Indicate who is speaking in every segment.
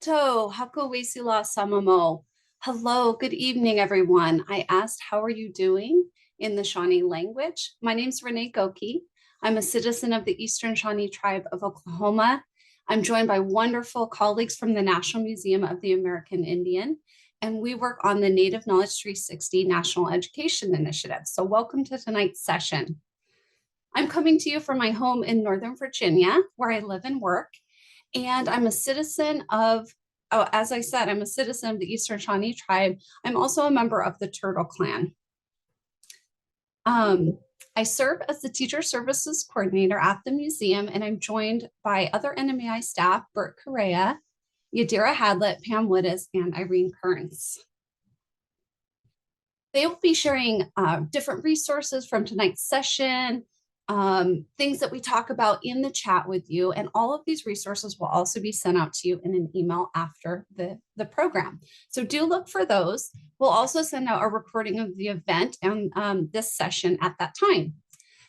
Speaker 1: To Hakawesila Samamo. Hello, good evening, everyone. I asked, how are you doing in the Shawnee language? My name is Renee Goki. I'm a citizen of the Eastern Shawnee Tribe of Oklahoma. I'm joined by wonderful colleagues from the National Museum of the American Indian, and we work on the Native Knowledge 360 National Education Initiative. So welcome to tonight's session. I'm coming to you from my home in Northern Virginia, where I live and work. And I'm a citizen of, oh, as I said, I'm a citizen of the Eastern Shawnee Tribe. I'm also a member of the Turtle Clan. I serve as the Teacher Services Coordinator at the museum, and I'm joined by other NMAI staff, Bert Correa, Yadira Hadlett, Pam Wittes, and Irene Kearns. They will be sharing different resources from tonight's session, things that we talk about in the chat with you. And all of these resources will also be sent out to you in an email after the program. So do look for those. We'll also send out a recording of the event and this session at that time.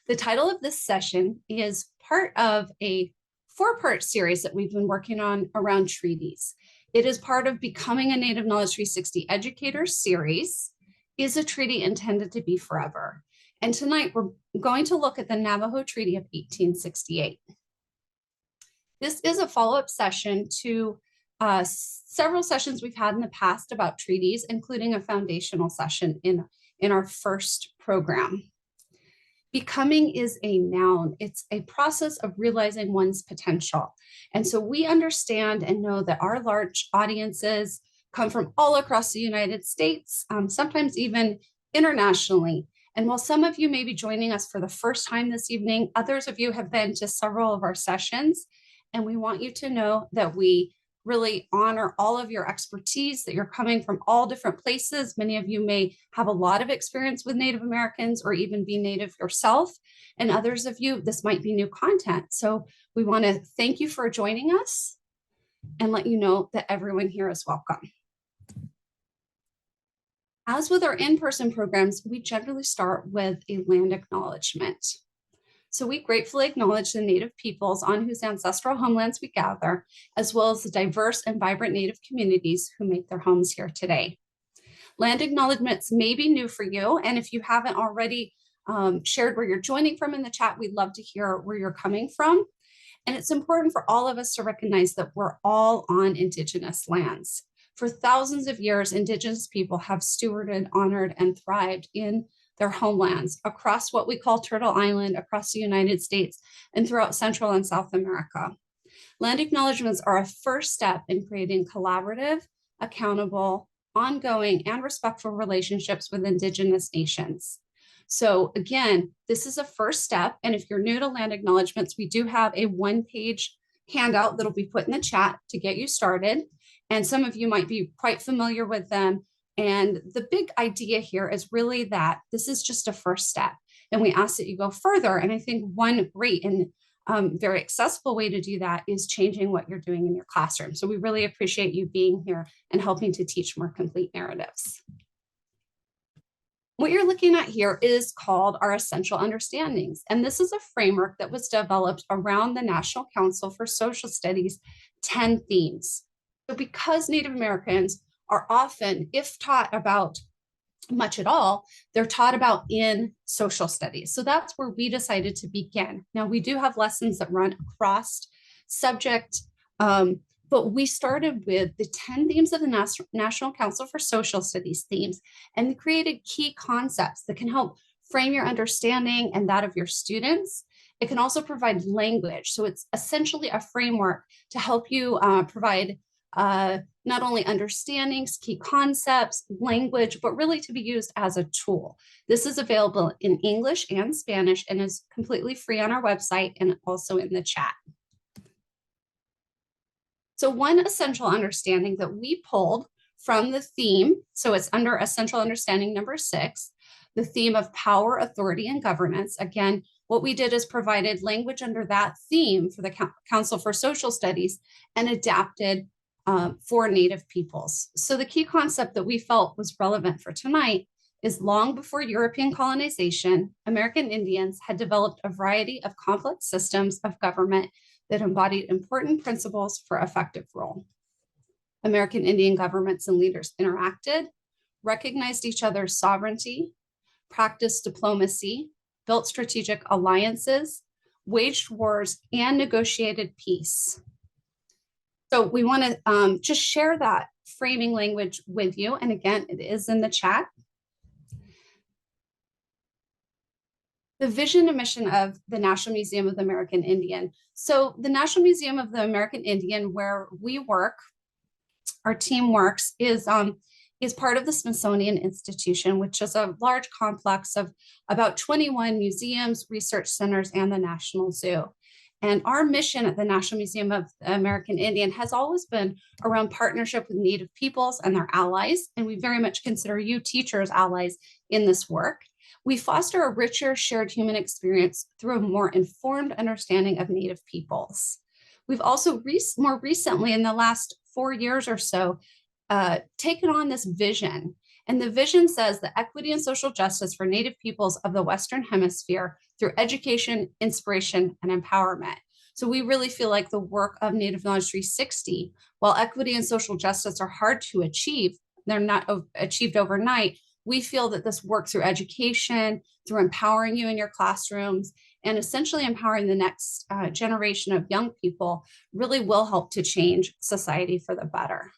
Speaker 1: The title of this session is part of a 4-part series that we've been working on around treaties. It is part of Becoming a Native Knowledge 360 Educator series. Is a treaty intended to be forever? And tonight we're going to look at the Navajo Treaty of 1868. This is a follow-up session to several sessions we've had in the past about treaties, including a foundational session in our first program. Becoming is a noun. It's a process of realizing one's potential. And so we understand and know that our large audiences come from all across the United States, sometimes even internationally. And while some of you may be joining us for the first time this evening, others of you have been to several of our sessions. And we want you to know that we really honor all of your expertise, that you're coming from all different places. Many of you may have a lot of experience with Native Americans or even be Native yourself. And others of you, this might be new content. So we want to thank you for joining us and let you know that everyone here is welcome. As with our in-person programs, we generally start with a land acknowledgement. So we gratefully acknowledge the Native peoples on whose ancestral homelands we gather, as well as the diverse and vibrant Native communities who make their homes here today. Land acknowledgements may be new for you, and if you haven't already shared where you're joining from in the chat, we'd love to hear where you're coming from. And it's important for all of us to recognize that we're all on Indigenous lands. For thousands of years, Indigenous people have stewarded, honored, and thrived in their homelands across what we call Turtle Island, across the United States, and throughout Central and South America. Land acknowledgements are a first step in creating collaborative, accountable, ongoing, and respectful relationships with Indigenous nations. So again, this is a first step. And if you're new to land acknowledgements, we do have a 1-page handout that'll be put in the chat to get you started. And some of you might be quite familiar with them. And the big idea here is really that this is just a first step. And we ask that you go further. And I think one great and very accessible way to do that is changing what you're doing in your classroom. So we really appreciate you being here and helping to teach more complete narratives. What you're looking at here is called our Essential Understandings. And this is a framework that was developed around the National Council for Social Studies 10 themes. So because Native Americans are often, if taught about much at all, they're taught about in social studies. So that's where we decided to begin. Now, we do have lessons that run across subject, but we started with the 10 themes of the National Council for Social Studies themes and created key concepts that can help frame your understanding and that of your students. It can also provide language. So it's essentially a framework to help you provide not only understandings, key concepts, language, but really to be used as a tool. This is available in English and Spanish and is completely free on our website and also in the chat. So one essential understanding that we pulled from the theme, so it's under essential understanding number 6, the theme of power, authority, and governance. Again, what we did is provided language under that theme for the Council for Social Studies and adapted for Native peoples. So the key concept that we felt was relevant for tonight is long before European colonization, American Indians had developed a variety of complex systems of government that embodied important principles for effective rule. American Indian governments and leaders interacted, recognized each other's sovereignty, practiced diplomacy, built strategic alliances, waged wars, and negotiated peace. So we want to just share that framing language with you. And again, it is in the chat. The vision and mission of the National Museum of the American Indian. So the National Museum of the American Indian, where we work, our team works, is part of the Smithsonian Institution, which is a large complex of about 21 museums, research centers, and the National Zoo. And our mission at the National Museum of the American Indian has always been around partnership with Native peoples and their allies. And we very much consider you teachers allies in this work. We foster a richer shared human experience through a more informed understanding of Native peoples. We've also more recently, in the last 4 years or so, taken on this vision. And the vision says the equity and social justice for Native peoples of the Western Hemisphere through education, inspiration, and empowerment. So we really feel like the work of Native Knowledge 360, while equity and social justice are hard to achieve, they're not achieved overnight, we feel that this work through education, through empowering you in your classrooms, and essentially empowering the next generation of young people really will help to change society for the better.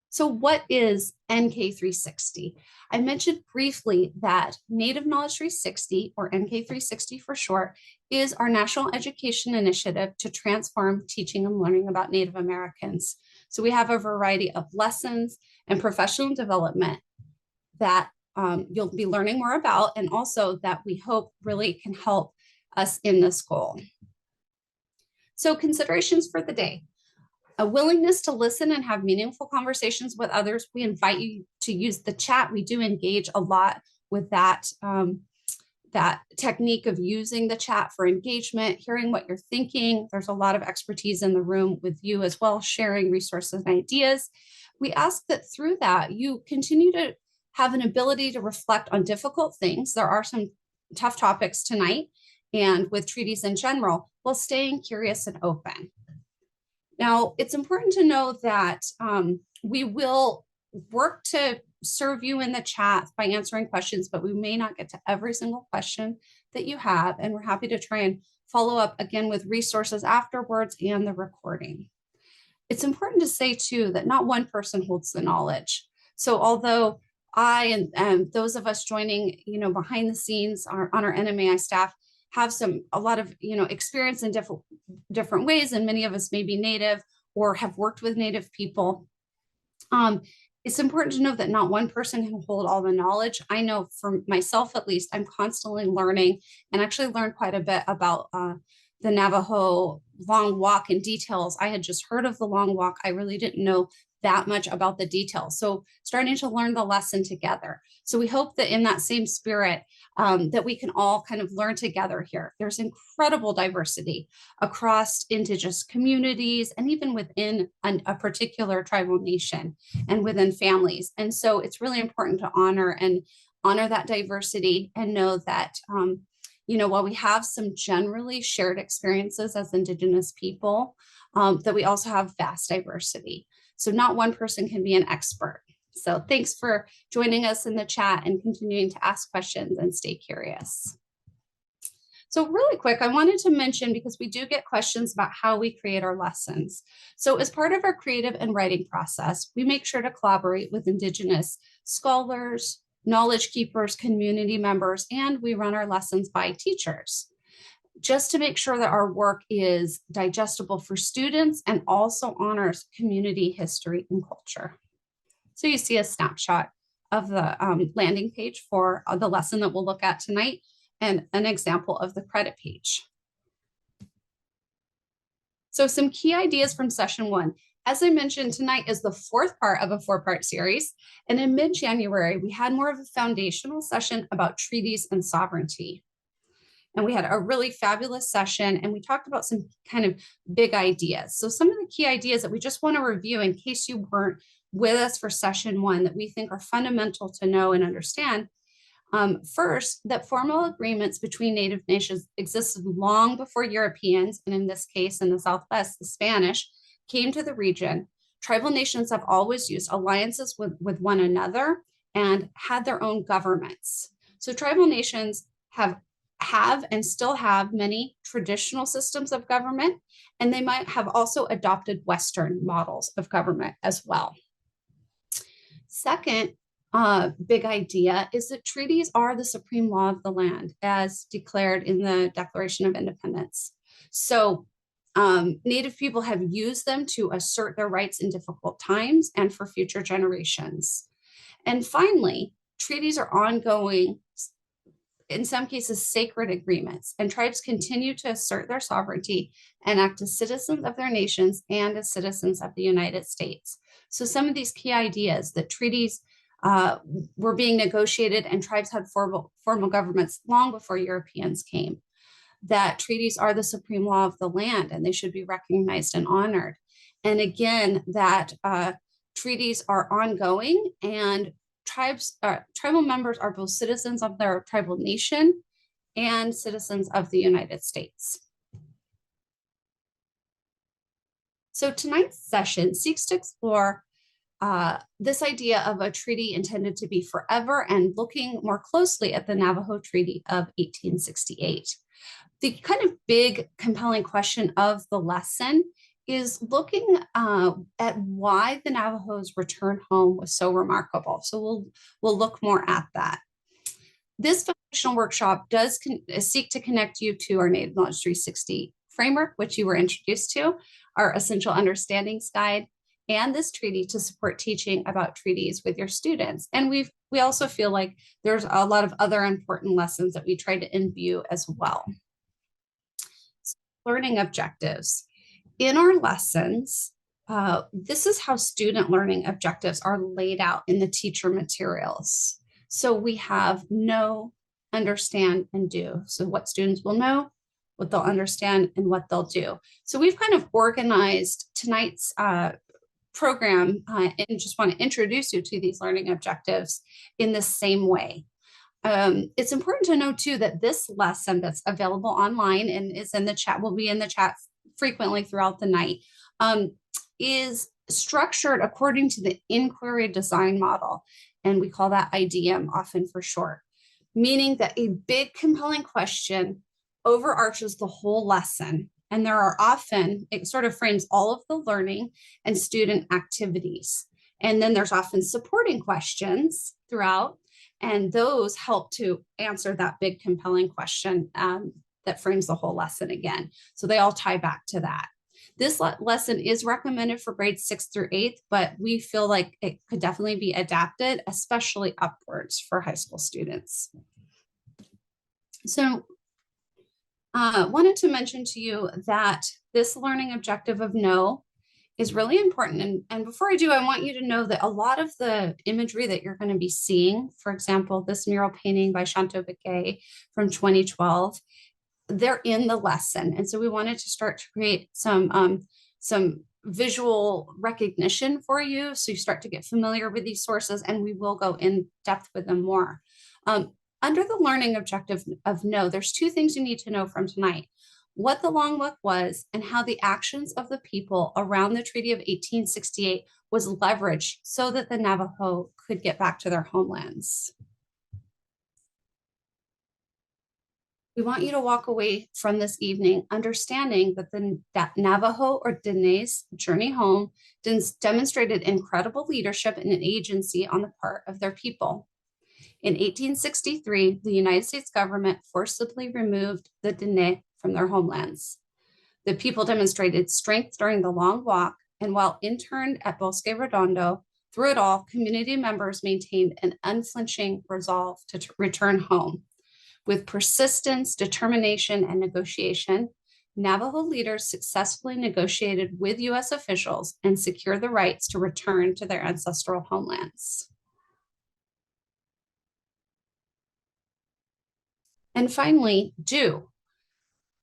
Speaker 1: So what is NK360? I mentioned briefly that Native Knowledge 360, or NK360 for short, is our national education initiative to transform teaching and learning about Native Americans. So we have a variety of lessons and professional development that you'll be learning more about, and also that we hope really can help us in this goal. So considerations for the day. A willingness to listen and have meaningful conversations with others. We invite you to use the chat. We do engage a lot with that, that technique of using the chat for engagement, hearing what you're thinking. There's a lot of expertise in the room with you as well, sharing resources and ideas. We ask that through that, you continue to have an ability to reflect on difficult things. There are some tough topics tonight, and with treaties in general, while staying curious and open. Now, it's important to know that we will work to serve you in the chat by answering questions, but we may not get to every single question that you have, and we're happy to try and follow up again with resources afterwards and the recording. It's important to say too that not one person holds the knowledge. So although I and those of us joining, behind the scenes on our NMAI staff have a lot of experience in different ways, and many of us may be Native or have worked with Native people. It's important to know that not one person can hold all the knowledge. I know for myself, at least, I'm constantly learning, and actually learned quite a bit about the Navajo long walk and details. I had just heard of the long walk. I really didn't know that much about the details. So starting to learn the lesson together. So we hope that in that same spirit, that we can all kind of learn together here. There's incredible diversity across Indigenous communities and even within a particular tribal nation and within families. And so it's really important to honor that diversity and know that, while we have some generally shared experiences as Indigenous people, that we also have vast diversity. So not one person can be an expert. So thanks for joining us in the chat and continuing to ask questions and stay curious. So really quick, I wanted to mention, because we do get questions about how we create our lessons. So as part of our creative and writing process, we make sure to collaborate with Indigenous scholars, knowledge keepers, community members, and we run our lessons by teachers, just to make sure that our work is digestible for students and also honors community history and culture. So you see a snapshot of the landing page for the lesson that we'll look at tonight, and an example of the credit page. So some key ideas from session 1. As I mentioned, tonight is the 4th part of a 4-part series. And in mid-January, we had more of a foundational session about treaties and sovereignty. And we had a really fabulous session, and we talked about some kind of big ideas. So some of the key ideas that we just want to review in case you weren't with us for session 1 that we think are fundamental to know and understand. First, that formal agreements between Native nations existed long before Europeans, and in this case, in the Southwest, the Spanish, came to the region, tribal nations have always used alliances with one another and had their own governments. So tribal nations have and still have many traditional systems of government, and they might have also adopted Western models of government as well. Second, big idea is that treaties are the supreme law of the land as declared in the Declaration of Independence. So Native people have used them to assert their rights in difficult times and for future generations. And finally, treaties are ongoing, in some cases, sacred agreements, and tribes continue to assert their sovereignty and act as citizens of their nations and as citizens of the United States. So some of these key ideas that treaties were being negotiated and tribes had formal governments long before Europeans came, that treaties are the supreme law of the land and they should be recognized and honored. And again, that treaties are ongoing, and tribal members are both citizens of their tribal nation and citizens of the United States. So tonight's session seeks to explore this idea of a treaty intended to be forever and looking more closely at the Navajo Treaty of 1868. The kind of big, compelling question of the lesson is looking at why the Navajos' return home was so remarkable. So we'll look more at that. This foundational workshop does seek to connect you to our Native Knowledge 360 framework, which you were introduced to, our Essential Understandings Guide, and this treaty to support teaching about treaties with your students. And we also feel like there's a lot of other important lessons that we try to imbue as well. So, learning objectives. In our lessons, this is how student learning objectives are laid out in the teacher materials. So we have know, understand, and do. So what students will know, what they'll understand, and what they'll do. So we've kind of organized tonight's program and just want to introduce you to these learning objectives in the same way. It's important to know too that this lesson that's available online and is in the chat, will be in the chat frequently throughout the night, is structured according to the inquiry design model. And we call that IDM often for short, meaning that a big compelling question overarches the whole lesson. And there are often, it sort of frames all of the learning and student activities. And then there's often supporting questions throughout, and those help to answer that big compelling question that frames the whole lesson again. So they all tie back to that. This lesson is recommended for grades 6 through 8th, but we feel like it could definitely be adapted, especially upwards for high school students. So wanted to mention to you that this learning objective of know is really important. And before I do, I want you to know that a lot of the imagery that you're going to be seeing, for example, this mural painting by Shanto Begay from 2012, they're in the lesson. And so we wanted to start to create some visual recognition for you, so you start to get familiar with these sources, and we will go in depth with them more. Under the learning objective of know, there's two things you need to know from tonight: what the logbook was and how the actions of the people around the Treaty of 1868 was leveraged so that the Navajo could get back to their homelands. We want you to walk away from this evening understanding that Navajo or Diné's journey home demonstrated incredible leadership and an agency on the part of their people. In 1863, the United States government forcibly removed the Diné from their homelands. The people demonstrated strength during the long walk, and while interned at Bosque Redondo, through it all, community members maintained an unflinching resolve to return home. With persistence, determination, and negotiation, Navajo leaders successfully negotiated with U.S. officials and secured the rights to return to their ancestral homelands. And finally, do.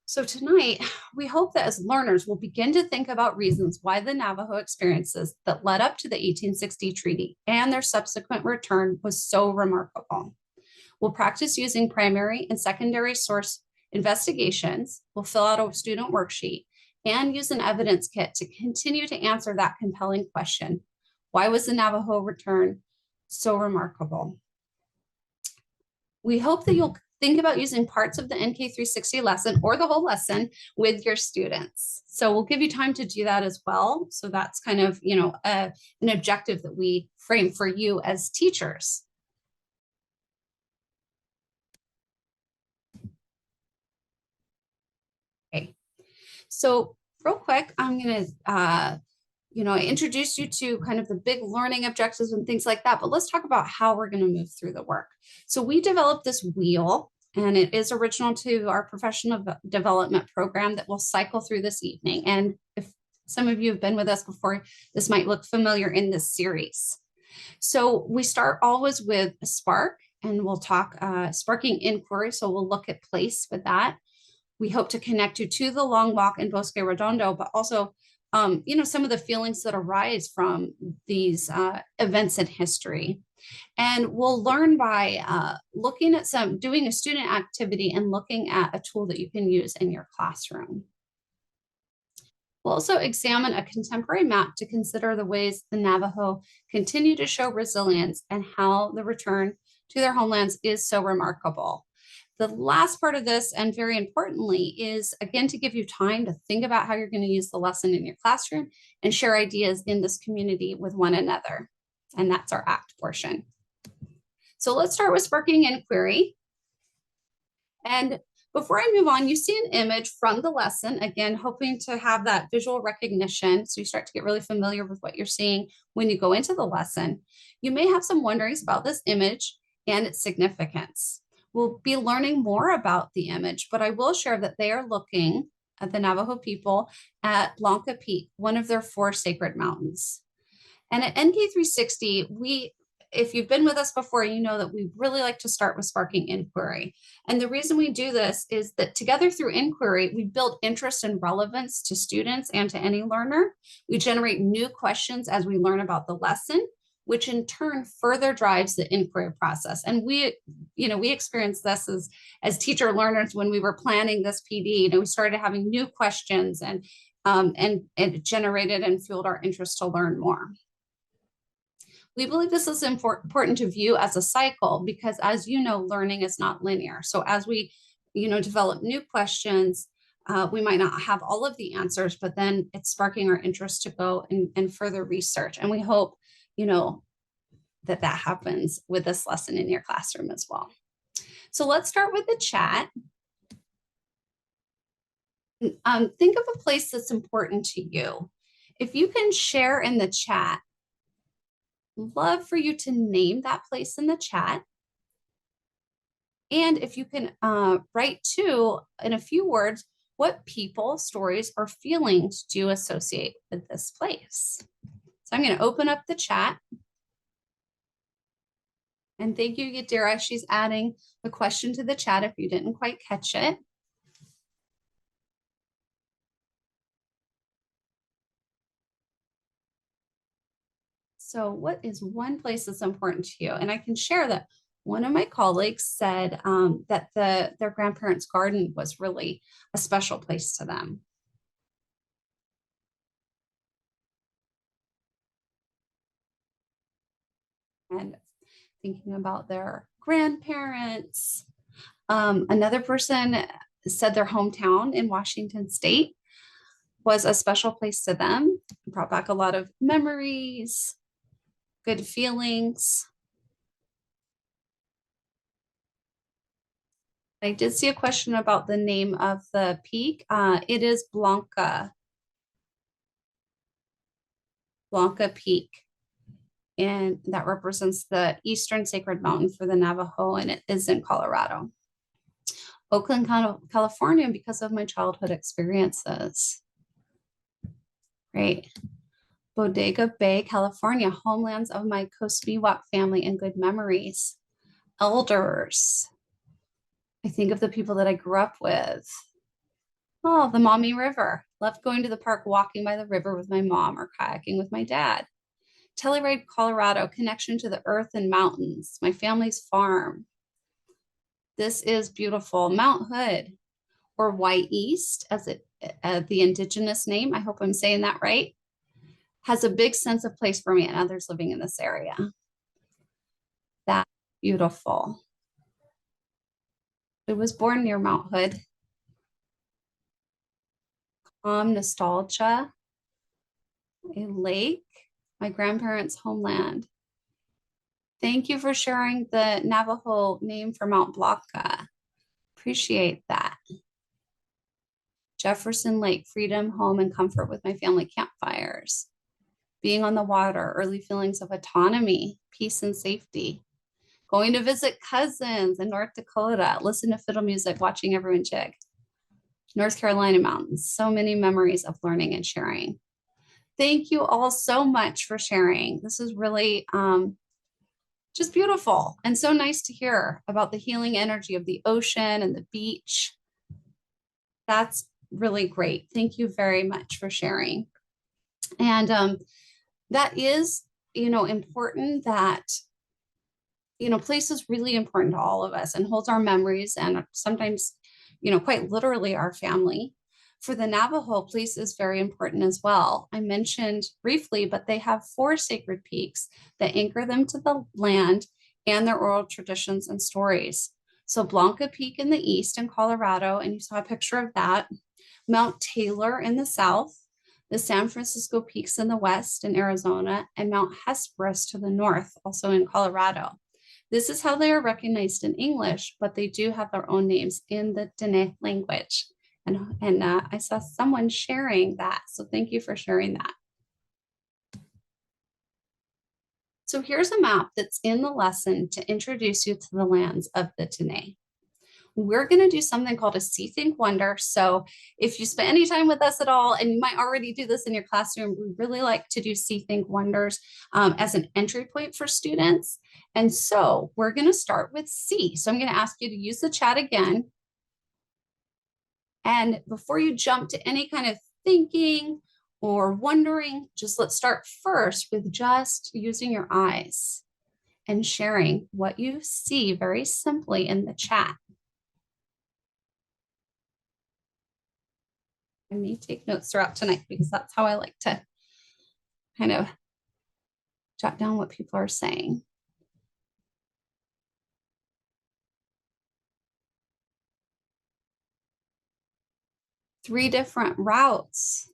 Speaker 1: So tonight, we hope that as learners, we'll begin to think about reasons why the Navajo experiences that led up to the 1860 treaty and their subsequent return was so remarkable. We'll practice using primary and secondary source investigations. We'll fill out a student worksheet, and use an evidence kit to continue to answer that compelling question. Why was the Navajo return so remarkable? We hope that you'll think about using parts of the NK360 lesson or the whole lesson with your students. So we'll give you time to do that as well. So that's kind of, an objective that we frame for you as teachers. Okay. So real quick, I'm going to, I introduced you to kind of the big learning objectives and things like that, but let's talk about how we're going to move through the work. So we developed this wheel, and it is original to our professional development program that will cycle through this evening. And if some of you have been with us before, this might look familiar in this series. So we start always with a spark, and we'll talk sparking inquiry. So we'll look at place with that. We hope to connect you to the long walk in Bosque Redondo, but also some of the feelings that arise from these events in history. And we'll learn by looking at doing a student activity and looking at a tool that you can use in your classroom. We'll also examine a contemporary map to consider the ways the Navajo continue to show resilience and how the return to their homelands is so remarkable. The last part of this, and very importantly, is again to give you time to think about how you're going to use the lesson in your classroom and share ideas in this community with one another. And that's our ACT portion. So let's start with sparking inquiry. And before I move on, you see an image from the lesson, again, hoping to have that visual recognition. So you start to get really familiar with what you're seeing when you go into the lesson. You may have some wonderings about this image and its significance. We'll be learning more about the image, but I will share that they are looking at the Navajo people at Blanca Peak, one of their 4 sacred mountains. And at NK360, if you've been with us before, you know that we really like to start with sparking inquiry. And the reason we do this is that together through inquiry, we build interest and relevance to students and to any learner. We generate new questions as we learn about the lesson, which in turn further drives the inquiry process. And we experienced this as teacher learners when we were planning this PD. We started having new questions and it generated and fueled our interest to learn more. We believe this is important to view as a cycle because, as you know, learning is not linear. So as we, develop new questions, we might not have all of the answers, but then it's sparking our interest to go and further research. And we hope, that happens with this lesson in your classroom as well. So let's start with the chat. Think of a place that's important to you. If you can share in the chat, love for you to name that place in the chat. And if you can write too, in a few words, what people, stories, or feelings do you associate with this place? So I'm going to open up the chat. And thank you, Yadira. She's adding the question to the chat if you didn't quite catch it. So what is one place that's important to you? And I can share that one of my colleagues said that their grandparents' garden was really a special place to them. And thinking about their grandparents. Another person said their hometown in Washington State was a special place to them. It brought back a lot of memories, good feelings. I did see a question about the name of the peak. It is Blanca Peak. And that represents the Eastern Sacred Mountain for the Navajo, and it is in Colorado. Oakland, California, because of my childhood experiences. Great. Bodega Bay, California, homelands of my Coast Miwok family and good memories. Elders. I think of the people that I grew up with. Oh, the Maumee River. Loved going to the park, walking by the river with my mom or kayaking with my dad. Telluride, Colorado, connection to the earth and mountains, my family's farm. This is beautiful. Mount Hood, or White East, as it the indigenous name, I hope I'm saying that right, has a big sense of place for me and others living in this area. That's beautiful. It was born near Mount Hood. Nostalgia, a lake, my grandparents' homeland. Thank you for sharing the Navajo name for Mount Blanca. Appreciate that. Jefferson Lake, freedom, home, and comfort with my family campfires. Being on the water, early feelings of autonomy, peace, and safety. Going to visit cousins in North Dakota, listen to fiddle music, watching everyone jig. North Carolina mountains, so many memories of learning and sharing. Thank you all so much for sharing. This is really just beautiful and so nice to hear about the healing energy of the ocean and the beach. That's really great. Thank you very much for sharing. And that is, important that, place is really important to all of us and holds our memories and sometimes, quite literally our family. For the Navajo, place is very important as well. I mentioned briefly, but they have 4 sacred peaks that anchor them to the land and their oral traditions and stories. So Blanca Peak in the east in Colorado, and you saw a picture of that. Mount Taylor in the south, the San Francisco Peaks in the west in Arizona, and Mount Hesperus to the north, also in Colorado. This is how they are recognized in English, but they do have their own names in the Dene language. And I saw someone sharing that. So thank you for sharing that. So here's a map that's in the lesson to introduce you to the lands of the Dene. We're going to do something called a See, Think, Wonder. So if you spend any time with us at all, and you might already do this in your classroom, we really like to do See, Think, Wonders as an entry point for students. And so we're going to start with see. So I'm going to ask you to use the chat again. And before you jump to any kind of thinking or wondering, just let's start first with just using your eyes and sharing what you see very simply in the chat. I may take notes throughout tonight because that's how I like to kind of jot down what people are saying. Three different routes.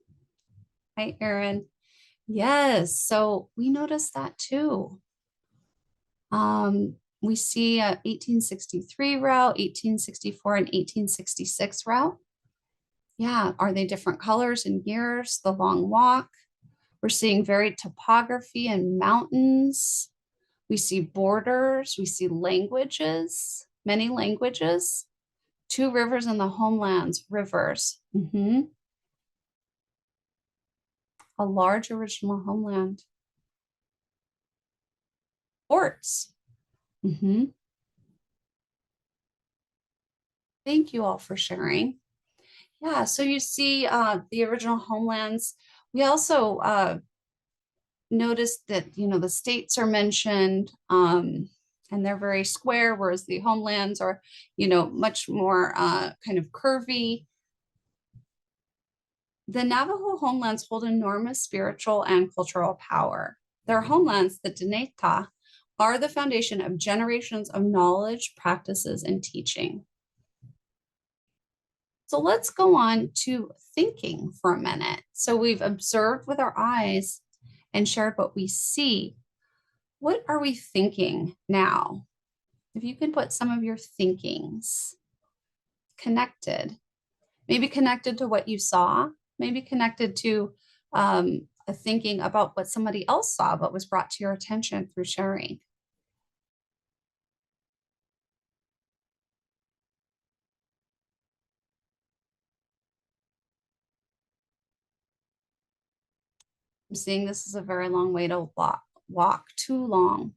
Speaker 1: Hi, Erin. Yes, so we noticed that too. We see a 1863 route, 1864, and 1866 route. Yeah, are they different colors and years? The long walk. We're seeing varied topography and mountains. We see borders. We see languages, many languages. 2 rivers in the homelands, rivers. A large original homeland. Ports. Thank you all for sharing. Yeah, so you see the original homelands. We also noticed that, the states are mentioned and they're very square, whereas the homelands are, much more kind of curvy. The Navajo homelands hold enormous spiritual and cultural power. Their homelands, the Dineta, are the foundation of generations of knowledge, practices, and teaching. So let's go on to thinking for a minute. So we've observed with our eyes and shared what we see. What are we thinking now? If you can put some of your thinkings connected, maybe connected to what you saw, maybe connected to a thinking about what somebody else saw, but was brought to your attention through sharing. I'm seeing this is a very long way to walk, too long.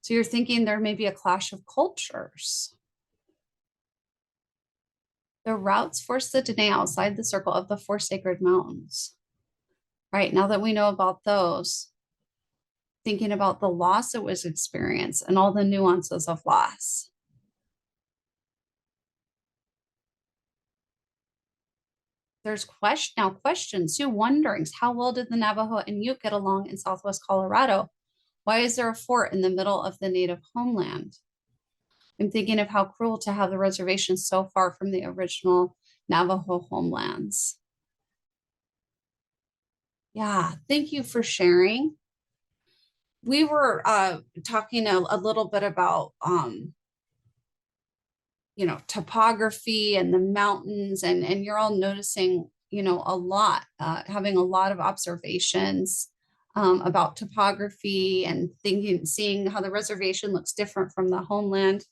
Speaker 1: So you're thinking there may be a clash of cultures. The routes force the Dene outside the circle of the 4 sacred mountains. Right, now that we know about those, thinking about the loss that was experienced and all the nuances of loss. There's questions too, wonderings. How well did the Navajo and Ute get along in Southwest Colorado? Why is there a fort in the middle of the native homeland? I'm thinking of how cruel to have the reservation so far from the original Navajo homelands. Yeah, thank you for sharing. We were talking a little bit about topography and the mountains, and you're all noticing, a lot, having a lot of observations about topography and seeing how the reservation looks different from the homeland.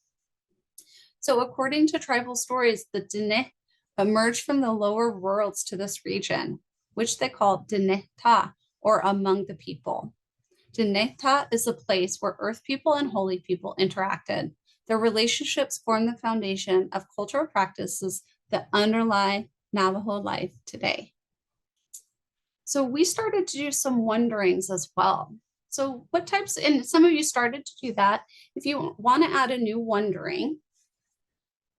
Speaker 1: So according to tribal stories, the Diné emerged from the lower worlds to this region, which they call Dinéta, or among the people. Dinéta is a place where earth people and holy people interacted. Their relationships form the foundation of cultural practices that underlie Navajo life today. So we started to do some wonderings as well. So what types, and some of you started to do that. If you want to add a new wondering,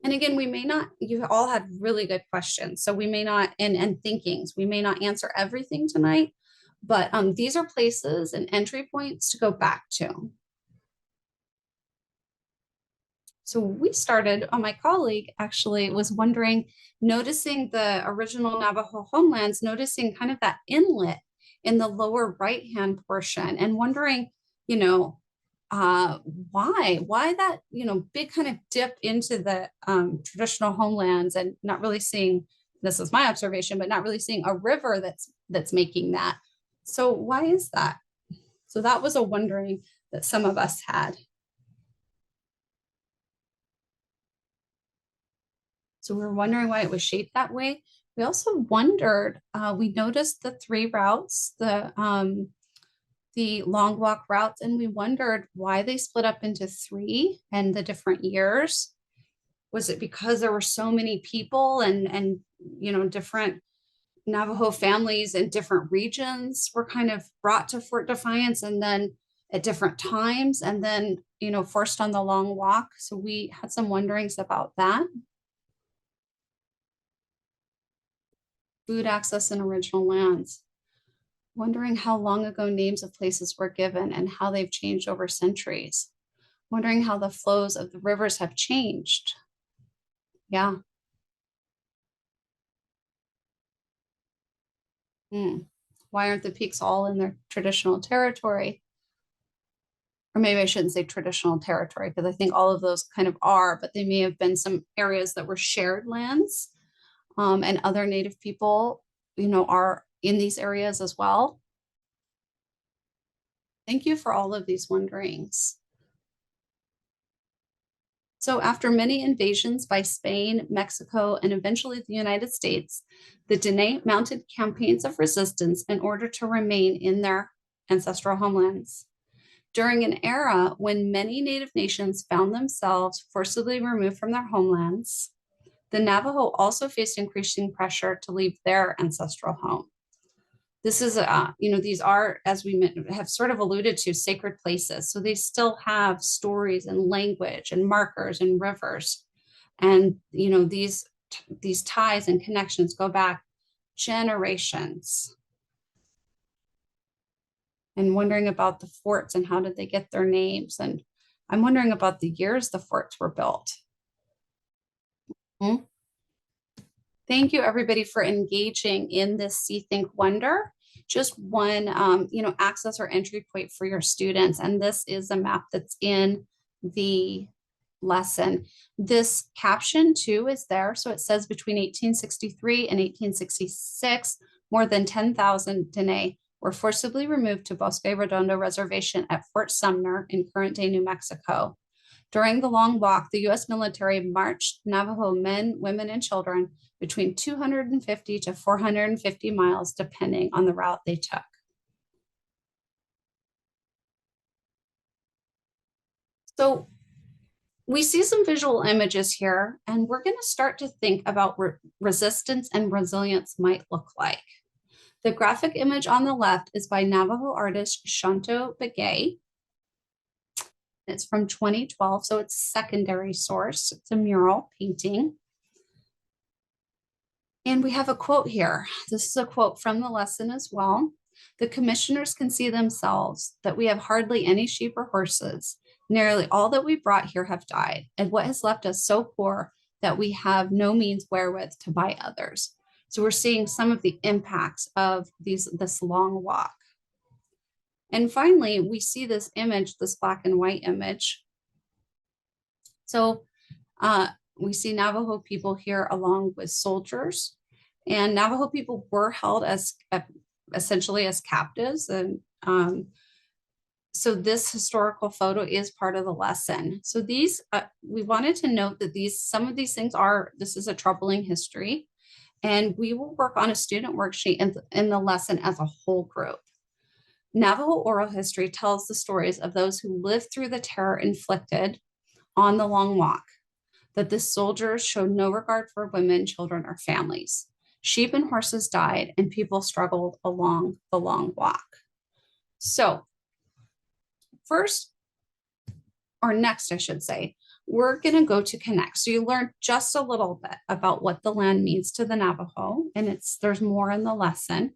Speaker 1: and again, we may not, you all had really good questions. So we may not, and thinkings, we may not answer everything tonight, but these are places and entry points to go back to. So we started, my colleague actually was wondering, noticing the original Navajo homelands, noticing kind of that inlet in the lower right-hand portion and wondering, you know, why that, big kind of dip into the traditional homelands and not really seeing, this is my observation, but not really seeing a river that's making that. So why is that? So that was a wondering that some of us had. So we were wondering why it was shaped that way. We also wondered, we noticed the three routes, the long walk routes, and we wondered why they split up into three and the different years. Was it because there were so many people and different Navajo families in different regions were kind of brought to Fort Defiance and then at different times and then, forced on the long walk. So we had some wonderings about that. Food access in original lands. Wondering how long ago names of places were given and how they've changed over centuries. Wondering how the flows of the rivers have changed. Yeah. Why aren't the peaks all in their traditional territory? Or maybe I shouldn't say traditional territory because I think all of those kind of are, but they may have been some areas that were shared lands, and other Native people, are in these areas as well. Thank you for all of these wonderings. So after many invasions by Spain, Mexico, and eventually the United States, the Diné mounted campaigns of resistance in order to remain in their ancestral homelands. During an era when many Native nations found themselves forcibly removed from their homelands, the Navajo also faced increasing pressure to leave their ancestral home. This is, these are, as we have sort of alluded to, sacred places. So they still have stories and language and markers and rivers. And, these ties and connections go back generations. And wondering about the forts and how did they get their names. And I'm wondering about the years the forts were built. Hmm? Thank you, everybody, for engaging in this See, Think, Wonder. Just one, access or entry point for your students. And this is a map that's in the lesson. This caption too is there. So it says between 1863 and 1866, more than 10,000 Diné were forcibly removed to Bosque Redondo Reservation at Fort Sumner in current-day New Mexico. During the long walk, the U.S. military marched Navajo men, women, and children between 250 to 450 miles, depending on the route they took. So we see some visual images here, and we're going to start to think about what resistance and resilience might look like. The graphic image on the left is by Navajo artist Shanto Begay. It's from 2012, so it's a secondary source. It's a mural painting. And we have a quote here. This is a quote from the lesson as well. The commissioners can see themselves that we have hardly any sheep or horses. Nearly all that we brought here have died, and what has left us so poor that we have no means wherewith to buy others. So we're seeing some of the impacts of this long walk. And finally, we see this image, this black and white image. So we see Navajo people here along with soldiers, and Navajo people were held as essentially as captives. And so this historical photo is part of the lesson. So these, we wanted to note that some of these things this is a troubling history, and we will work on a student worksheet in the lesson as a whole group. Navajo oral history tells the stories of those who lived through the terror inflicted on the long walk, that the soldiers showed no regard for women, children, or families. Sheep and horses died, and people struggled along the long walk. So first, or next, I should say, we're going to go to connect. So you learned just a little bit about what the land means to the Navajo, and there's more in the lesson.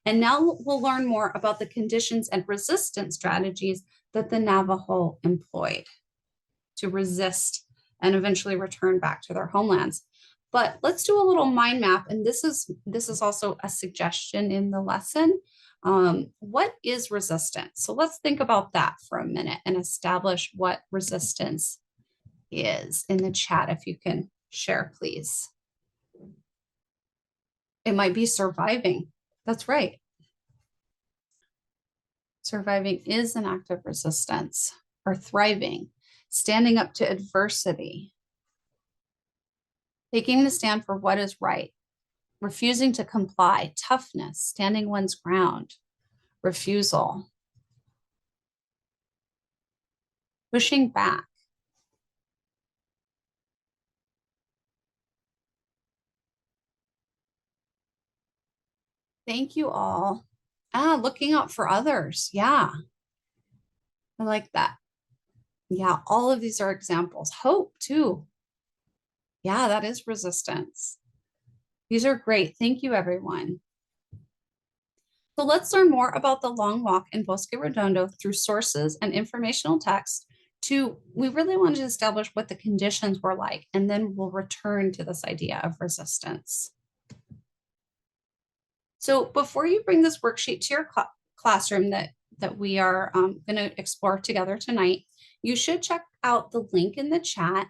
Speaker 1: And now we'll learn more about the conditions and resistance strategies that the Navajo employed to resist and eventually return back to their homelands. But let's do a little mind map. And this is also a suggestion in the lesson. What is resistance? So let's think about that for a minute and establish what resistance is in the chat. If you can share, please. It might be surviving. That's right. Surviving is an act of resistance. Or thriving, standing up to adversity, taking the stand for what is right, refusing to comply, toughness, standing one's ground, refusal, pushing back. Thank you all. Looking out for others. Yeah, I like that. Yeah, all of these are examples. Hope too. Yeah, that is resistance. These are great. Thank you, everyone. So let's learn more about the long walk in Bosque Redondo through sources and informational text. We really wanted to establish what the conditions were like, and then we'll return to this idea of resistance. So before you bring this worksheet to your classroom that we are going to explore together tonight, you should check out the link in the chat.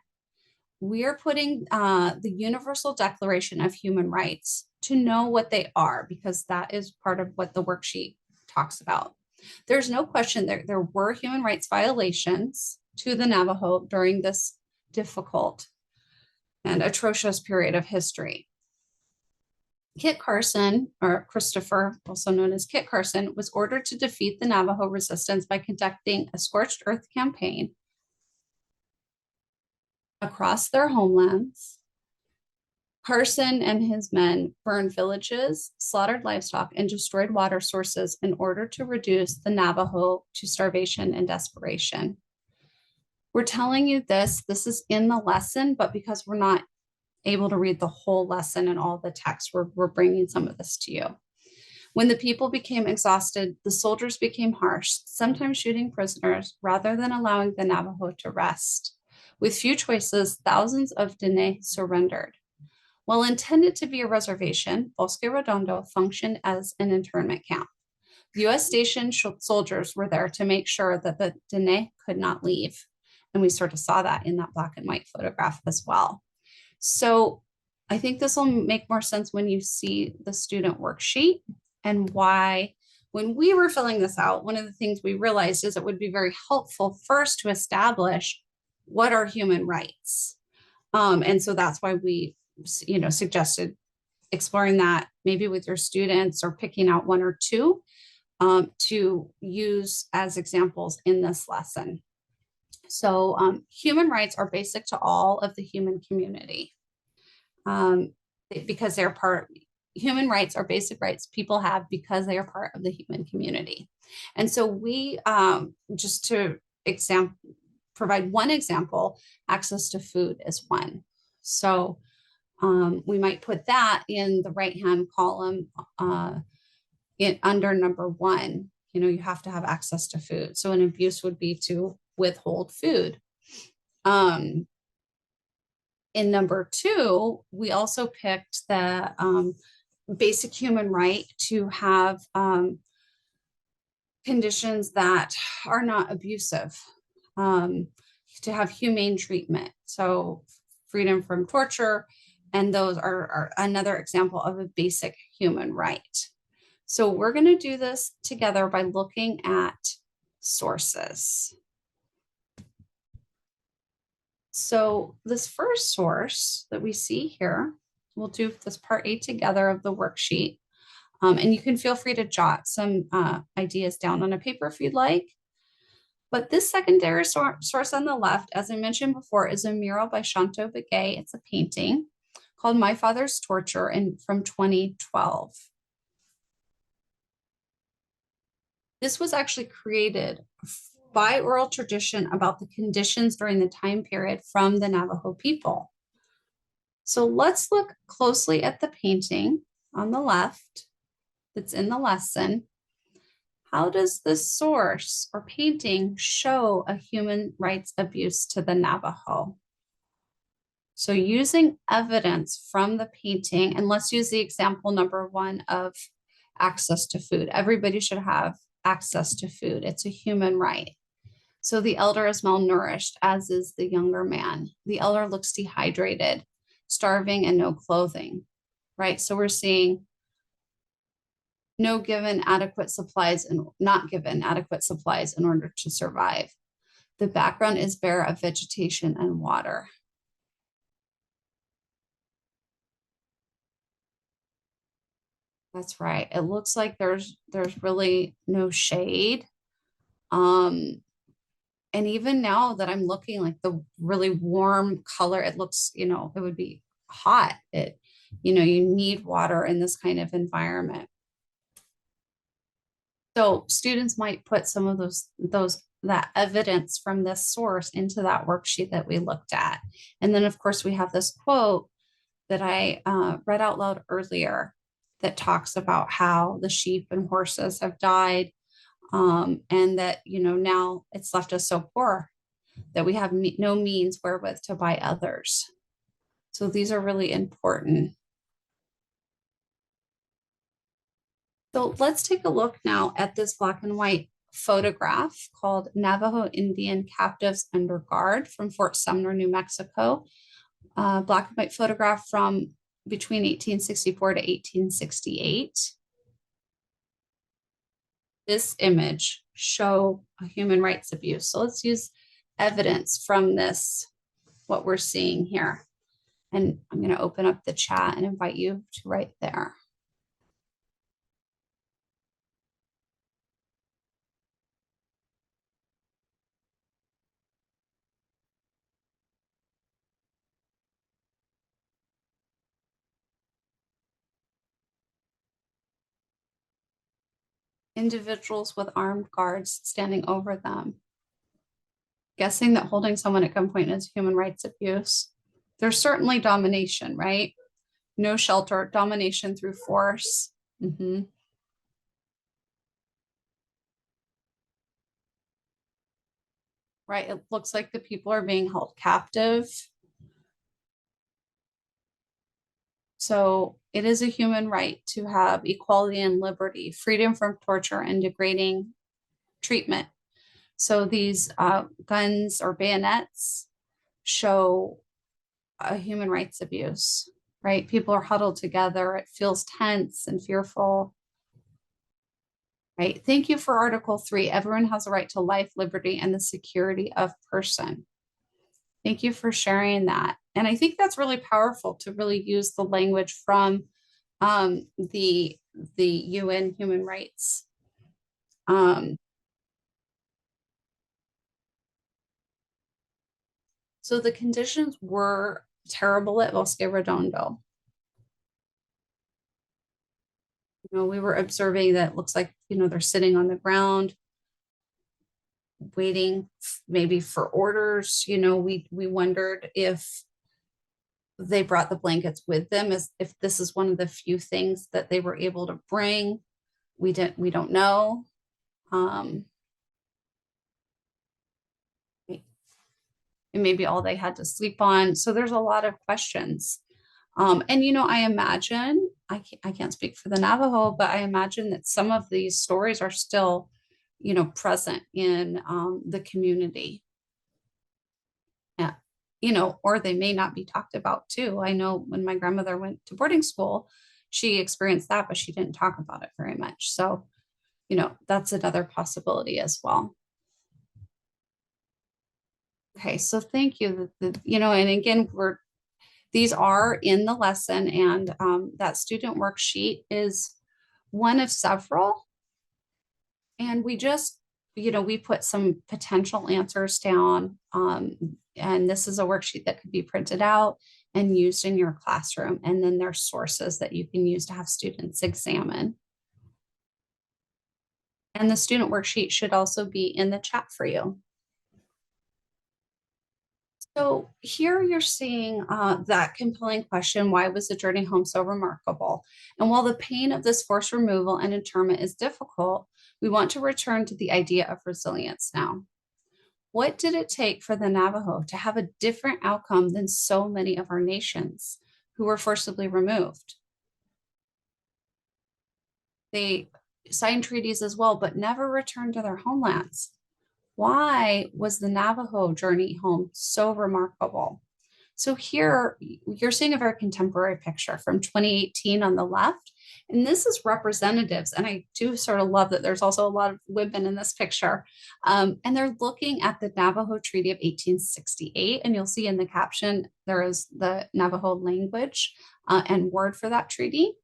Speaker 1: We are putting the Universal Declaration of Human Rights to know what they are, because that is part of what the worksheet talks about. There's no question there were human rights violations to the Navajo during this difficult and atrocious period of history. Kit Carson, or Christopher, also known as Kit Carson, was ordered to defeat the Navajo resistance by conducting a scorched earth campaign across their homelands. Carson and his men burned villages, slaughtered livestock, and destroyed water sources in order to reduce the Navajo to starvation and desperation. We're telling you this is in the lesson, but because we're not able to read the whole lesson and all the text, we're bringing some of this to you. When the people became exhausted, the soldiers became harsh, sometimes shooting prisoners rather than allowing the Navajo to rest. With few choices, thousands of Dene surrendered. While intended to be a reservation, Bosque Redondo functioned as an internment camp. U.S. stationed soldiers were there to make sure that the Dene could not leave. And we sort of saw that in that black and white photograph as well. So I think this will make more sense when you see the student worksheet, and why, when we were filling this out, one of the things we realized is it would be very helpful first to establish what are human rights. And so that's why we, suggested exploring that maybe with your students, or picking out one or two to use as examples in this lesson. So human rights are basic to all of the human community, because they're human rights are basic rights people have because they are part of the human community. And so we, just to provide one example, access to food is one. So We might put that in the right-hand column under number 1. You have to have access to food. So an abuse would be to withhold food. In number 2, we also picked the basic human right to have conditions that are not abusive, to have humane treatment. So freedom from torture, and those are another example of a basic human right. So we're going to do this together by looking at sources. So this first source that we see here, we'll do this part A together of the worksheet. And you can feel free to jot some ideas down on a paper if you'd like. But this secondary source on the left, as I mentioned before, is a mural by Shanto Begay. It's a painting called My Father's Torture from 2012. This was actually created by oral tradition about the conditions during the time period from the Navajo people. So let's look closely at the painting on the left that's in the lesson. How does this source or painting show a human rights abuse to the Navajo? So using evidence from the painting, and let's use the example number 1 of access to food. Everybody should have access to food. It's a human right. So the elder is malnourished, as is the younger man. The elder looks dehydrated, starving, and no clothing, right? So we're seeing no given adequate supplies and not given adequate supplies in order to survive. The background is bare of vegetation and water. That's right. It looks like there's really no shade. And even now that I'm looking, like the really warm color, it looks, it would be hot. You need water in this kind of environment. So students might put some of that evidence from this source into that worksheet that we looked at. And then of course we have this quote that I read out loud earlier that talks about how the sheep and horses have died, and that, now it's left us so poor that we have no means wherewith to buy others. So these are really important. So let's take a look now at this black and white photograph called Navajo Indian Captives Under Guard from Fort Sumner, New Mexico. Black and white photograph from between 1864 to 1868. This image show a human rights abuse. So let's use evidence from this, what we're seeing here. And I'm going to open up the chat and invite you to write there. Individuals with armed guards standing over them. Guessing that holding someone at gunpoint is human rights abuse. There's certainly domination, right? No shelter, domination through force. Right, it looks like the people are being held captive. So it is a human right to have equality and liberty, freedom from torture and degrading treatment. So these guns or bayonets show a human rights abuse, right? People are huddled together. It feels tense and fearful, right? Thank you for Article 3. Everyone has a right to life, liberty, and the security of person. Thank you for sharing that. And I think that's really powerful to really use the language from the UN human rights. So the conditions were terrible at Bosque Redondo. We were observing that it looks like, they're sitting on the ground, waiting maybe for orders. We wondered if they brought the blankets with them, as if this is one of the few things that they were able to bring. We don't know. Um, it may be all they had to sleep on. So there's a lot of questions. And I imagine, I can't speak for the Navajo, but I imagine that some of these stories are still, present in the community. Yeah. Or they may not be talked about too. I know when my grandmother went to boarding school, she experienced that, but she didn't talk about it very much. So, that's another possibility as well. Okay, so thank you. And again, these are in the lesson, and that student worksheet is one of several. And we just, we put some potential answers down. And this is a worksheet that could be printed out and used in your classroom. And then there's sources that you can use to have students examine. And the student worksheet should also be in the chat for you. So here you're seeing that compelling question, why was the journey home so remarkable? And while the pain of this forced removal and internment is difficult, we want to return to the idea of resilience now. What did it take for the Navajo to have a different outcome than so many of our nations who were forcibly removed? They signed treaties as well, but never returned to their homelands. Why was the Navajo journey home so remarkable? So here you're seeing a very contemporary picture from 2018 on the left. And this is representatives. And I do sort of love that there's also a lot of women in this picture. And they're looking at the Navajo Treaty of 1868. And you'll see in the caption, there is the Navajo language and word for that treaty.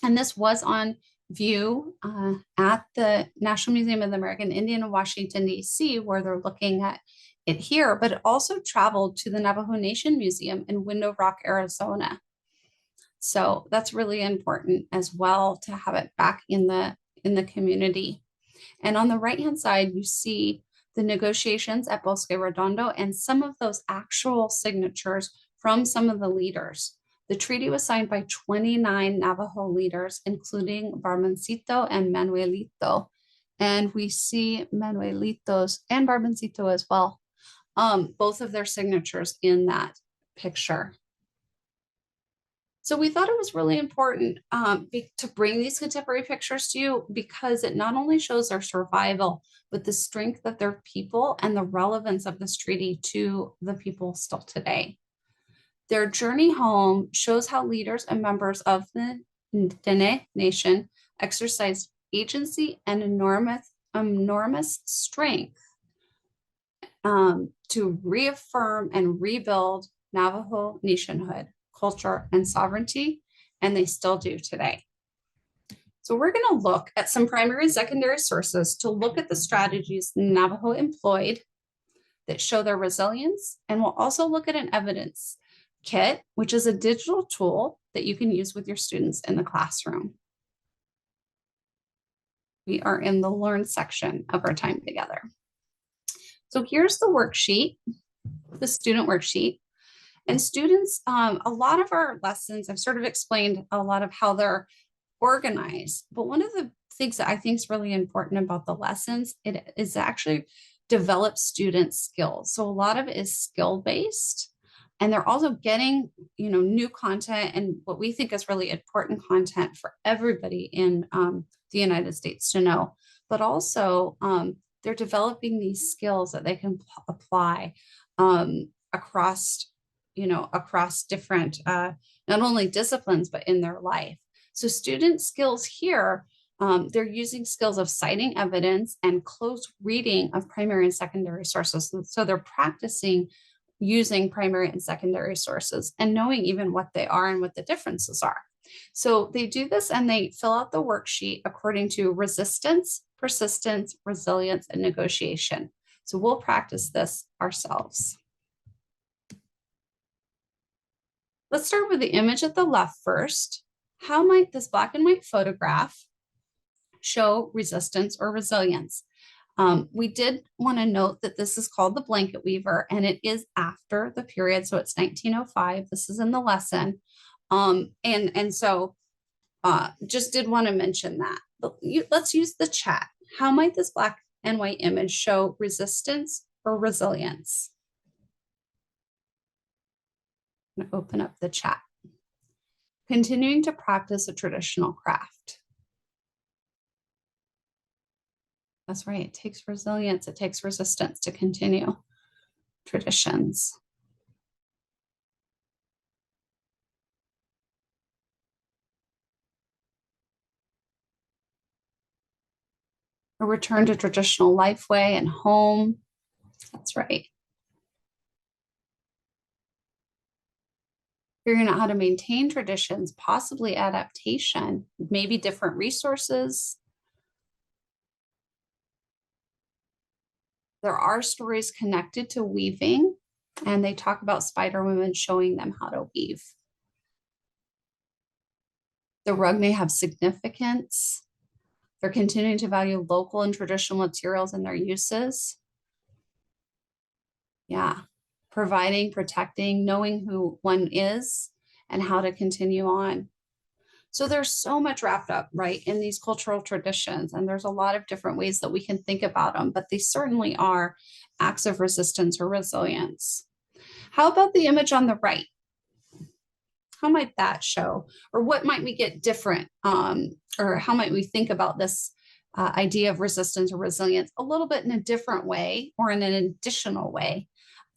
Speaker 1: And this was on view at the National Museum of the American Indian in Washington, D.C., where they're looking at it here, but it also traveled to the Navajo Nation Museum in Window Rock, Arizona. So that's really important as well to have it back in the community. And on the right-hand side, you see the negotiations at Bosque Redondo and some of those actual signatures from some of the leaders. The treaty was signed by 29 Navajo leaders, including Barmancito and Manuelito. And we see Manuelitos and Barmancito as well, both of their signatures in that picture. So we thought it was really important to bring these contemporary pictures to you because it not only shows their survival, but the strength of their people and the relevance of this treaty to the people still today. Their journey home shows how leaders and members of the Dene Nation exercised agency and enormous strength to reaffirm and rebuild Navajo nationhood, culture, and sovereignty, and they still do today. So we're going to look at some primary and secondary sources to look at the strategies Navajo employed that show their resilience, and we'll also look at an evidence kit, which is a digital tool that you can use with your students in the classroom. We are in the Learn section of our time together. So here's the worksheet, the student worksheet. And students, a lot of our lessons, I've sort of explained a lot of how they're organized. But one of the things that I think is really important about the lessons, it is actually develop student skills. So a lot of it is skill-based. And they're also getting, new content and what we think is really important content for everybody in the United States to know. But also, they're developing these skills that they can apply across different, not only disciplines, but in their life. So student skills here, they're using skills of citing evidence and close reading of primary and secondary sources. So they're practicing using primary and secondary sources and knowing even what they are and what the differences are. So they do this and they fill out the worksheet according to resistance, persistence, resilience, and negotiation. So we'll practice this ourselves. Let's start with the image at the left first. How might this black and white photograph show resistance or resilience? We did want to note that this is called the blanket weaver, and it is after the period. So it's 1905. This is in the lesson. And so just did want to mention that. But let's use the chat. How might this black and white image show resistance or resilience? I'm going to open up the chat. Continuing to practice a traditional craft. That's right. It takes resilience. It takes resistance to continue traditions. A return to traditional life way and home. That's right. Figuring out how to maintain traditions, possibly adaptation, maybe different resources. There are stories connected to weaving, and they talk about spider women showing them how to weave. The rug may have significance. They're continuing to value local and traditional materials and their uses. Yeah, providing, protecting, knowing who one is and how to continue on. So there's so much wrapped up, right, in these cultural traditions, and there's a lot of different ways that we can think about them, but they certainly are acts of resistance or resilience. How about the image on the right? How might that show, or what might we get different, or how might we think about this idea of resistance or resilience a little bit in a different way or in an additional way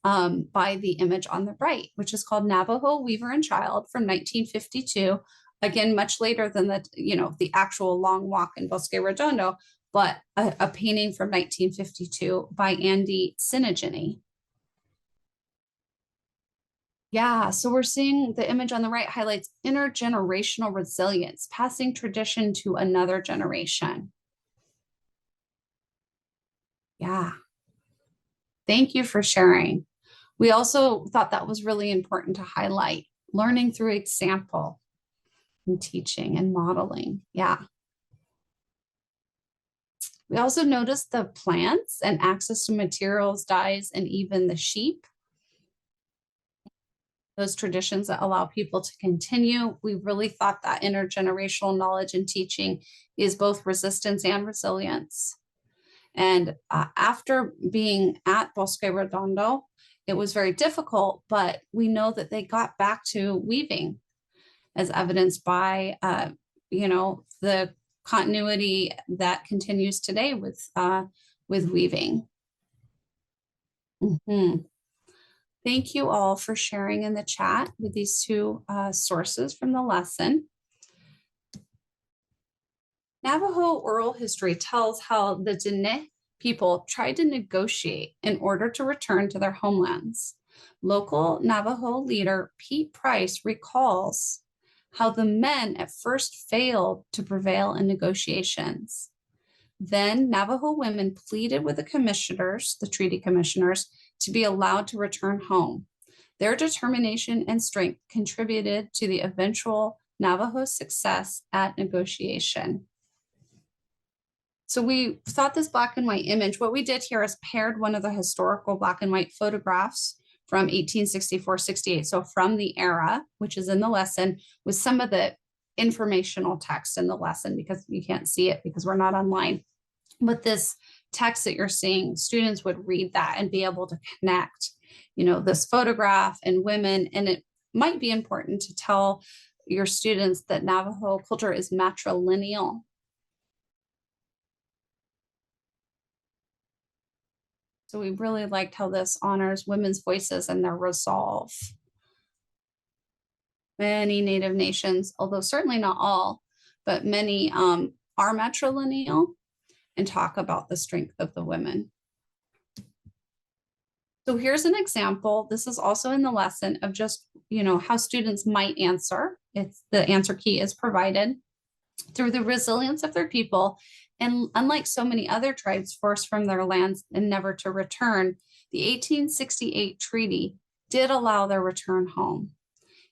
Speaker 1: by the image on the right, which is called Navajo Weaver and Child from 1952. Again, much later than the actual long walk in Bosque Redondo, but a painting from 1952 by Andy Sinigini. Yeah, so we're seeing the image on the right highlights intergenerational resilience, passing tradition to another generation. Yeah. Thank you for sharing. We also thought that was really important to highlight, learning through example and teaching and modeling. Yeah. We also noticed the plants and access to materials, dyes, and even the sheep. Those traditions that allow people to continue. We really thought that intergenerational knowledge and teaching is both resistance and resilience. And after being at Bosque Redondo, it was very difficult, but we know that they got back to weaving, as evidenced by, the continuity that continues today with weaving. Mm-hmm. Thank you all for sharing in the chat with these two sources from the lesson. Navajo oral history tells how the Diné people tried to negotiate in order to return to their homelands. Local Navajo leader Pete Price recalls how the men at first failed to prevail in negotiations. Then Navajo women pleaded with the commissioners, the treaty commissioners, to be allowed to return home. Their determination and strength contributed to the eventual Navajo success at negotiation. So we thought this black and white image, what we did here is paired one of the historical black and white photographs from 1864-68. So from the era, which is in the lesson, with some of the informational text in the lesson, because you can't see it because we're not online. But this text that you're seeing, students would read that and be able to connect, this photograph and women. And it might be important to tell your students that Navajo culture is matrilineal. So we really liked how this honors women's voices and their resolve. Many Native nations, although certainly not all, but many are matrilineal and talk about the strength of the women. So here's an example. This is also in the lesson of just, how students might answer. It's the answer key is provided through the resilience of their people. And unlike so many other tribes forced from their lands and never to return, the 1868 treaty did allow their return home.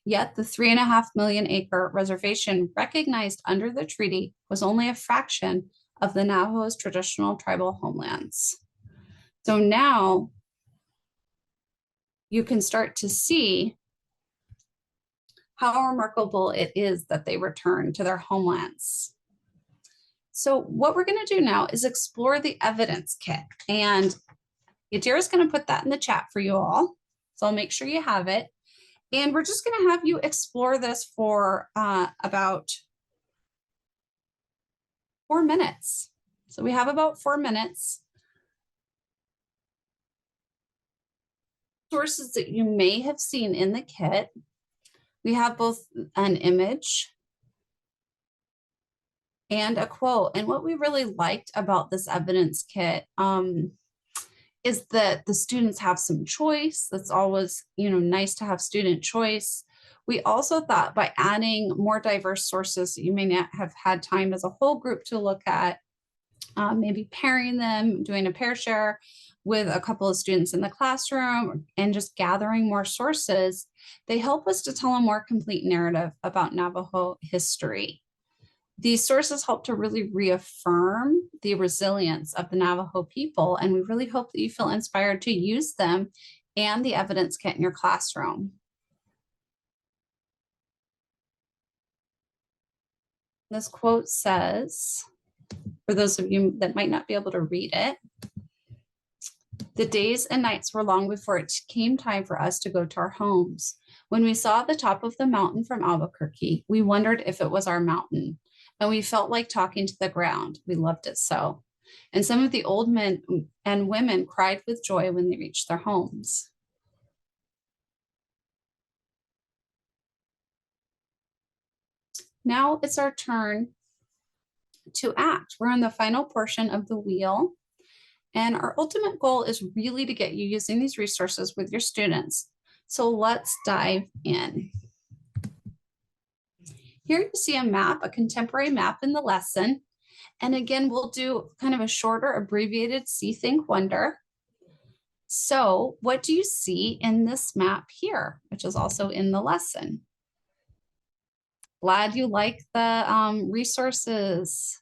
Speaker 1: Yet the 3.5 million acre reservation recognized under the treaty was only a fraction of the Navajo's traditional tribal homelands. So now you can start to see how remarkable it is that they return to their homelands. So what we're going to do now is explore the evidence kit, and Yadira is going to put that in the chat for you all. So I'll make sure you have it. And we're just going to have you explore this for about 4 minutes. So we have about 4 minutes. Sources that you may have seen in the kit. We have both an image and a quote. And what we really liked about this evidence kit is that the students have some choice. That's always, nice to have student choice. We also thought by adding more diverse sources that you may not have had time as a whole group to look at, maybe pairing them, doing a pair share with a couple of students in the classroom, and just gathering more sources, they help us to tell a more complete narrative about Navajo history. These sources help to really reaffirm the resilience of the Navajo people, and we really hope that you feel inspired to use them and the evidence kit in your classroom. This quote says, for those of you that might not be able to read it, "The days and nights were long before it came time for us to go to our homes. When we saw the top of the mountain from Albuquerque, we wondered if it was our mountain, and we felt like talking to the ground. We loved it so. And some of the old men and women cried with joy when they reached their homes." Now it's our turn to act. We're in the final portion of the wheel. And our ultimate goal is really to get you using these resources with your students. So let's dive in. Here you see a map, a contemporary map in the lesson. And again, we'll do kind of a shorter abbreviated see, think, wonder. So what do you see in this map here, which is also in the lesson? Glad you like the resources.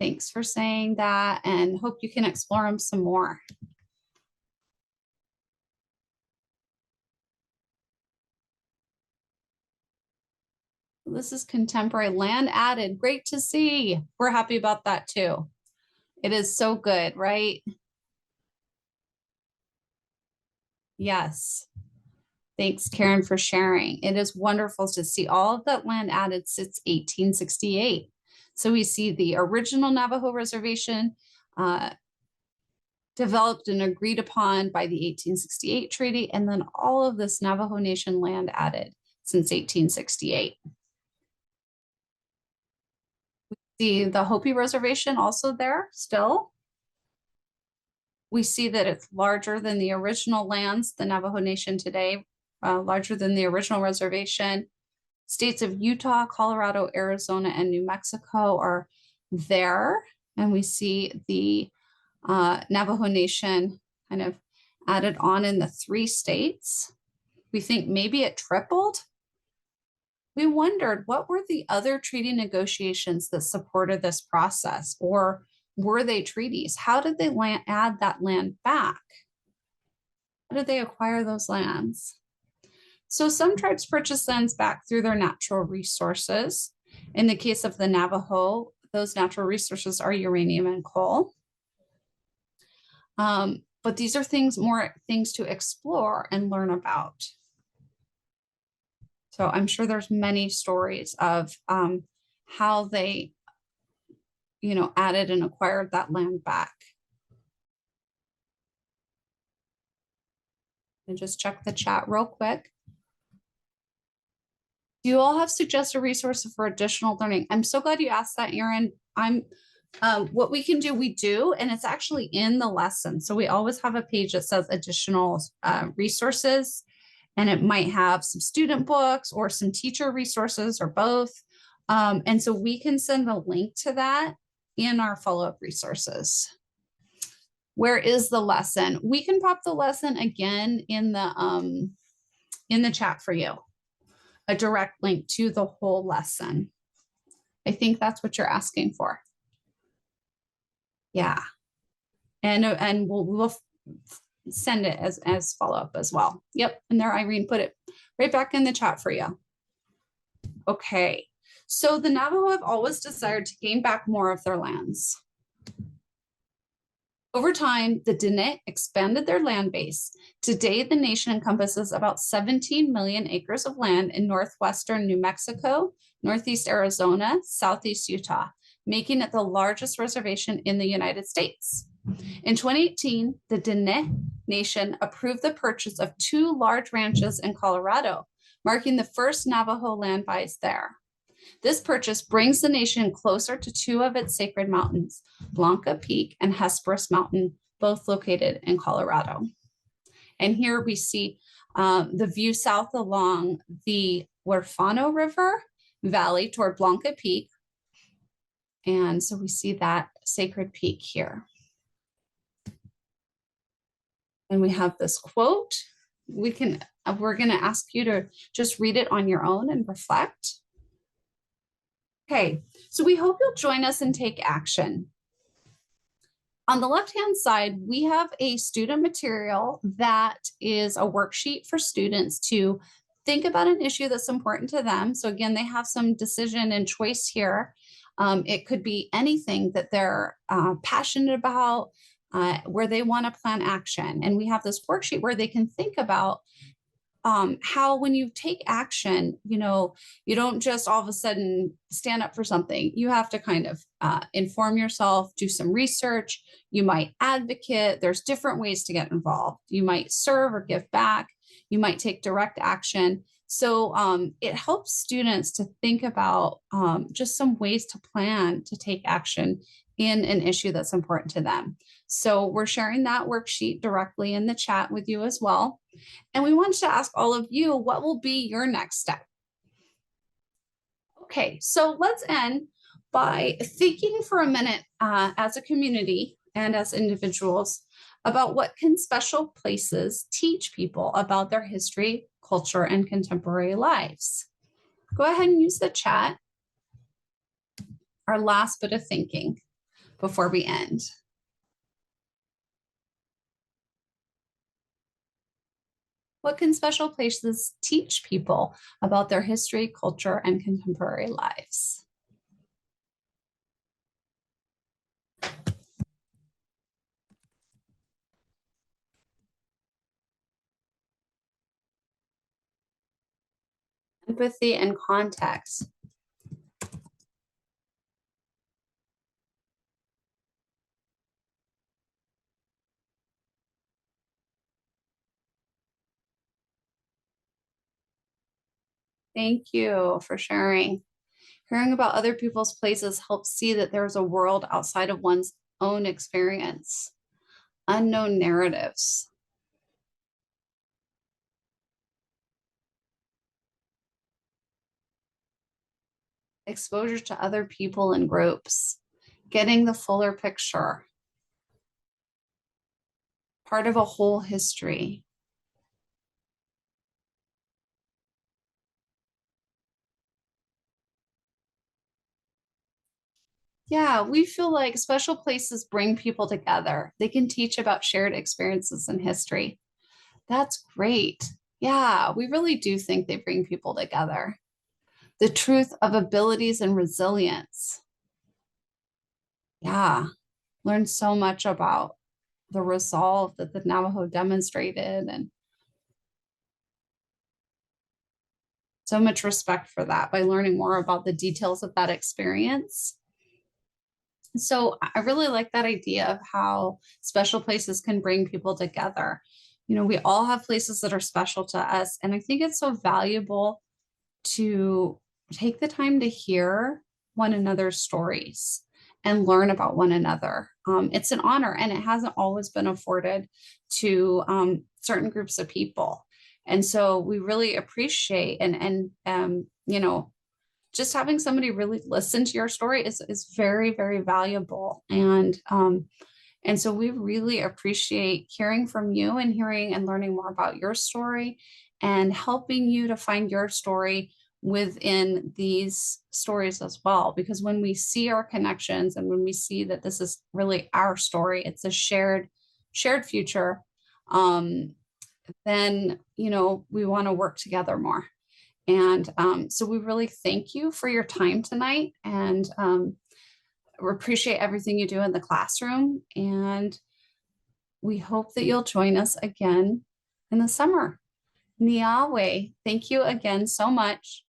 Speaker 1: Thanks for saying that, and hope you can explore them some more. This is contemporary land added. Great to see. We're happy about that too. It is so good, right? Yes. Thanks, Karen, for sharing. It is wonderful to see all of that land added since 1868. So we see the original Navajo reservation developed and agreed upon by the 1868 treaty, and then all of this Navajo Nation land added since 1868. We see the Hopi Reservation also there still. We see that it's larger than the original lands, the Navajo Nation today, larger than the original reservation. States of Utah, Colorado, Arizona, and New Mexico are there. And we see the Navajo Nation kind of added on in the 3 states. We think maybe it tripled. We wondered, what were the other treaty negotiations that supported this process, or were they treaties? How did they add that land back? How did they acquire those lands? So some tribes purchase lands back through their natural resources. In the case of the Navajo, those natural resources are uranium and coal. But these are more things to explore and learn about. So I'm sure there's many stories of how they, added and acquired that land back. And just check the chat real quick. Do you all have suggested resources for additional learning? I'm so glad you asked that, Erin. What we can do, we do, and it's actually in the lesson. So we always have a page that says additional resources, and it might have some student books or some teacher resources or both. And so we can send a link to that in our follow-up resources. Where is the lesson? We can pop the lesson again in the chat for you. A direct link to the whole lesson. I think that's what you're asking for. Yeah. And we'll send it as follow-up as well. Yep. And there, Irene put it right back in the chat for you. Okay. So the Navajo have always desired to gain back more of their lands. Over time, the Diné expanded their land base. Today, the nation encompasses about 17 million acres of land in northwestern New Mexico, northeast Arizona, southeast Utah, making it the largest reservation in the United States. In 2018, the Diné Nation approved the purchase of 2 large ranches in Colorado, marking the first Navajo land buys there. This purchase brings the nation closer to 2 of its sacred mountains, Blanca Peak and Hesperus Mountain, both located in Colorado. And here we see the view south along the Huerfano River Valley toward Blanca Peak. And so we see that sacred peak here. And we have this quote. We're going to ask you to just read it on your own and reflect. Okay, so we hope you'll join us and take action. On the left-hand side, we have a student material that is a worksheet for students to think about an issue that's important to them. So again, they have some decision and choice here. It could be anything that they're passionate about, where they want to plan action. And we have this worksheet where they can think about how when you take action, you don't just all of a sudden stand up for something. You have to kind of inform yourself, do some research. You might advocate. There's different ways to get involved. You might serve or give back. You might take direct action. So it helps students to think about just some ways to plan to take action in an issue that's important to them. So we're sharing that worksheet directly in the chat with you as well. And we wanted to ask all of you, what will be your next step? Okay, so let's end by thinking for a minute as a community and as individuals about what can special places teach people about their history, culture, and contemporary lives. Go ahead and use the chat. Our last bit of thinking before we end. What can special places teach people about their history, culture, and contemporary lives? Empathy and context. Thank you for sharing. Hearing about other people's places helps see that there's a world outside of one's own experience. Unknown narratives. Exposure to other people and groups. Getting the fuller picture. Part of a whole history. Yeah, we feel like special places bring people together. They can teach about shared experiences in history. That's great. Yeah, we really do think they bring people together. The truth of abilities and resilience. Yeah, learned so much about the resolve that the Navajo demonstrated and so much respect for that by learning more about the details of that experience. So I really like that idea of how special places can bring people together. We all have places that are special to us. And I think it's so valuable to take the time to hear one another's stories and learn about one another. It's an honor, and it hasn't always been afforded to certain groups of people. And so we really appreciate just having somebody really listen to your story is very, very valuable. And so we really appreciate hearing from you and hearing and learning more about your story and helping you to find your story within these stories as well, because when we see our connections and when we see that this is really our story, it's a shared future, um, then we want to work together more. And so we really thank you for your time tonight, and we appreciate everything you do in the classroom, and we hope that you'll join us again in the summer. Niawe, thank you again so much.